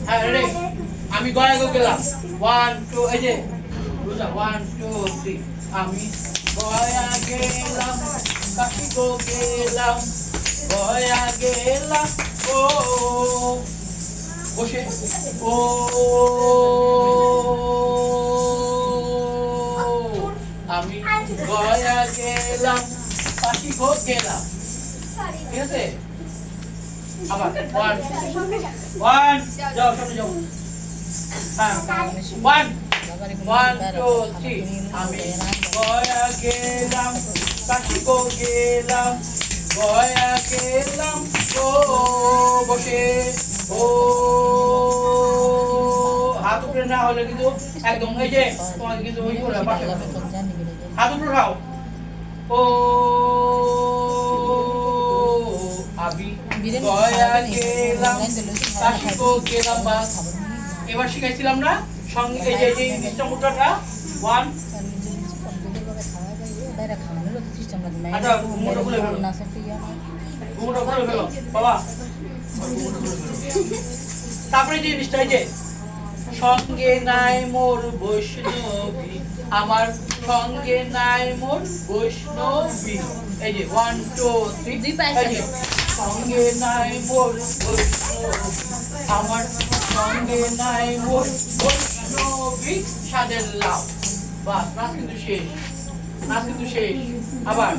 হ্যাঁ রেডি আমি গয়া গো গেলাম 1 2 এই যে বুঝা 1 2 3 আমি গয়া গেলাম কাশি গো গেলাম গয়া গেলাম ও বসে ও আমি গয়া গেলাম কাশি গো গেলাম ঠিক আছে আবার 1 যাও সামনে যাও হ্যাঁ 1 1 2 3 আমি গয়া গেলাম কাশি গো গেলাম গয়া গেলাম ও বসে ও হাত উপরে না হলে কিন্তু একদম এই যে তোমাদের কিন্তু ওই করে পাশে হাত উপরে উঠাও ও আমি গয়া গেলাম কাশি গো গেলাম বাস এবার শিখাইছিলাম না সঙ্গে এই যে ইংলিশটা মুদ্রাটা 1 আচ্ছা ঘুমোটা খুলে ফেলো ঘুমোটা খুলে ফেলো বাবা তারপরে যে জিনিসটা এই যে সঙ্গে নাই মোর বৈষ্ণবী আমার সঙ্গে নাই মোর বৈষ্ণবী এই যে 1 2 3 সঙ্গে নাই মোর বৈষ্ণবী আমার সঙ্গে নাই মোর বৈষ্ণবী সাদের লাভ বাস নাচ কিন্তু শেষ আবার